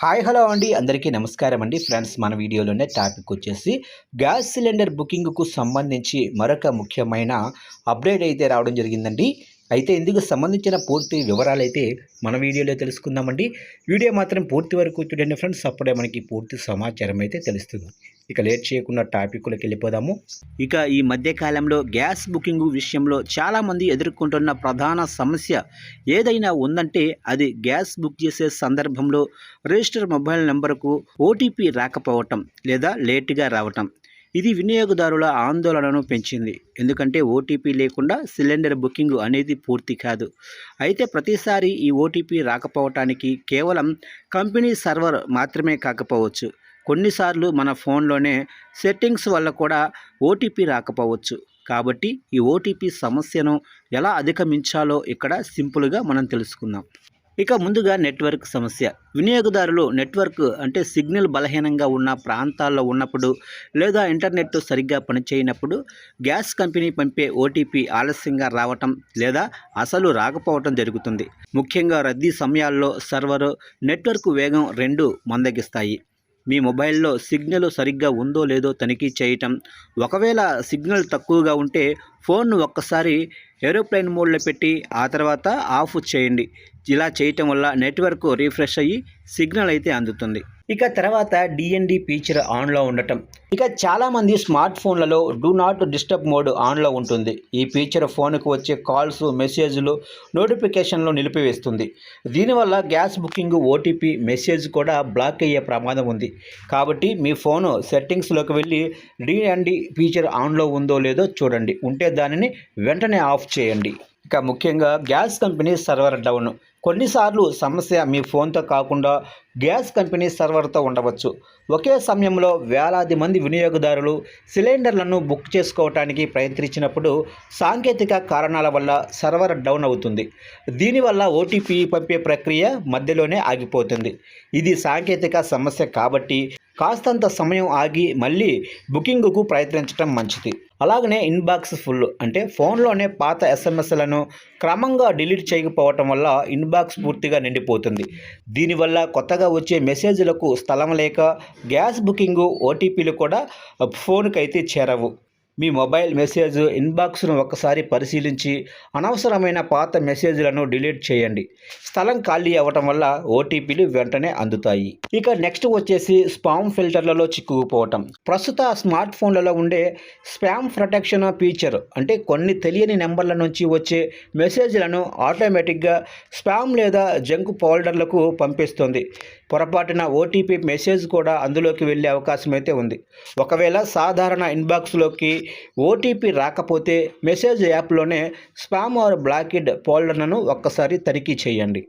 Hi hello అండి అందరికీ నమస్కారం అండి ఫ్రెండ్స్. మన వీడియోలోనే టాపిక్ వచ్చేసి గ్యాస్ సిలిండర్ బుకింగ్కు సంబంధించి మరొక ముఖ్యమైన అప్డేట్ అయితే రావడం జరిగిందండి. అయితే ఇందుకు సంబంధించిన పూర్తి వివరాలు అయితే మన వీడియోలో తెలుసుకుందామండి. వీడియో మాత్రం పూర్తి వరకు చూడండి ఫ్రెండ్స్, అప్పుడే మనకి పూర్తి సమాచారం అయితే తెలుస్తుంది. ఇక లేట్ చేయకుండా టాపిక్లోకి వెళ్ళిపోదాము. ఇక ఈ మధ్య కాలంలో గ్యాస్ బుకింగ్ విషయంలో చాలామంది ఎదుర్కొంటున్న ప్రధాన సమస్య ఏదైనా ఉందంటే అది గ్యాస్ బుక్ చేసే సందర్భంలో రిజిస్టర్ మొబైల్ నెంబర్కు ఓటీపీ రాకపోవటం లేదా లేటుగా రావటం. ఇది వినియోగదారుల ఆందోళనను పెంచింది. ఎందుకంటే ఓటీపీ లేకుండా సిలిండర్ బుకింగ్ అనేది పూర్తి కాదు. అయితే ప్రతిసారి ఈ ఓటీపీ రాకపోవటానికి కేవలం కంపెనీ సర్వర్ మాత్రమే కాకపోవచ్చు. కొన్నిసార్లు మన ఫోన్లోనే సెట్టింగ్స్ వల్ల కూడా ఓటీపీ రాకపోవచ్చు. కాబట్టి ఈ ఓటీపీ సమస్యను ఎలా అధిగమించాలో ఇక్కడ సింపుల్గా మనం తెలుసుకుందాం. ఇక ముందుగా నెట్వర్క్ సమస్య. వినియోగదారులు నెట్వర్క్ అంటే సిగ్నల్ బలహీనంగా ఉన్న ప్రాంతాల్లో ఉన్నప్పుడు లేదా ఇంటర్నెట్ సరిగ్గా పనిచేయనప్పుడు గ్యాస్ కంపెనీ పంపే ఓటీపీ ఆలస్యంగా రావటం లేదా అసలు రాకపోవటం జరుగుతుంది. ముఖ్యంగా రద్దీ సమయాల్లో సర్వరు, నెట్వర్క్ వేగం రెండూ మందగిస్తాయి. మీ మొబైల్లో సిగ్నల్ సరిగ్గా ఉందో లేదో తనిఖీ చేయటం. ఒకవేళ సిగ్నల్ తక్కువగా ఉంటే ఫోన్ను ఒక్కసారి ఏరోప్లేన్ మోడ్లో పెట్టి ఆ తర్వాత ఆఫ్ చేయండి. ఇలా చేయటం వల్ల నెట్వర్క్ రీఫ్రెష్ అయ్యి సిగ్నల్ అయితే అందుతుంది. ఇక తర్వాత డిఎన్డి ఫీచర్ ఆన్లో ఉండటం. ఇక చాలామంది స్మార్ట్ ఫోన్లలో డూ నాట్ డిస్టర్బ్ మోడ్ ఆన్లో ఉంటుంది. ఈ ఫీచర్ ఫోన్కు వచ్చే కాల్స్, మెసేజ్లు, నోటిఫికేషన్లు నిలిపివేస్తుంది. దీనివల్ల గ్యాస్ బుకింగ్, ఓటీపీ, మెసేజ్ కూడా బ్లాక్ అయ్యే ప్రమాదం ఉంది. కాబట్టి మీ ఫోను సెట్టింగ్స్లోకి వెళ్ళి డిఎన్డి ఫీచర్ ఆన్లో ఉందో లేదో చూడండి. ఉంటే దానిని వెంటనే ఆఫ్ చేయండి. ఇక ముఖ్యంగా గ్యాస్ కంపెనీ సర్వర్ డౌన్. కొన్నిసార్లు సమస్య మీ ఫోన్తో కాకుండా గ్యాస్ కంపెనీ సర్వర్తో ఉండవచ్చు. ఒకే సమయంలో వేలాది మంది వినియోగదారులు సిలిండర్లను బుక్ చేసుకోవడానికి ప్రయత్నించినప్పుడు సాంకేతిక కారణాల వల్ల సర్వర్ డౌన్ అవుతుంది. దీనివల్ల ఓటీపీ పంపే ప్రక్రియ మధ్యలోనే ఆగిపోతుంది. ఇది సాంకేతిక సమస్య కాబట్టి కాస్తంత సమయం ఆగి మళ్ళీ బుకింగ్కు ప్రయత్నించడం మంచిది. అలాగనే ఇన్బాక్స్ ఫుల్ అంటే ఫోన్లోనే పాత ఎస్ఎంఎస్లను క్రమంగా డిలీట్ చేయకపోవటం వల్ల ఇన్బాక్స్ పూర్తిగా నిండిపోతుంది. దీనివల్ల కొత్తగా వచ్చే మెసేజ్లకు స్థలం లేక గ్యాస్ బుకింగ్, ఓటీపీలు కూడా ఫోన్కి అయితే చేరవు. మీ మొబైల్ మెసేజ్ ఇన్బాక్స్ను ఒకసారి పరిశీలించి అనవసరమైన పాత మెసేజ్లను డిలీట్ చేయండి. స్థలం ఖాళీ అవ్వటం వల్ల ఓటీపీలు వెంటనే అందుతాయి. ఇక నెక్స్ట్ వచ్చేసి స్పామ్ ఫిల్టర్లలో చిక్కుకుపోవటం. ప్రస్తుత స్మార్ట్ ఫోన్లలో ఉండే స్పామ్ ప్రొటెక్షన్ ఫీచర్ అంటే కొన్ని తెలియని నెంబర్ల నుంచి వచ్చే మెసేజ్లను ఆటోమేటిక్గా స్పామ్ లేదా జంక్ ఫోల్డర్లకు పంపిస్తుంది. పొరపాటున ఓటీపీ మెసేజ్ కూడా అందులోకి వెళ్ళే అవకాశం అయితే ఉంది. ఒకవేళ సాధారణ ఇన్బాక్స్లోకి ఓటీపీ రాకపోతే మెసేజ్ యాప్లోనే స్పామ్ ఆర్ బ్లాక్డ్ ఫోల్డర్లను ఒక్కసారి తనిఖీ చేయండి.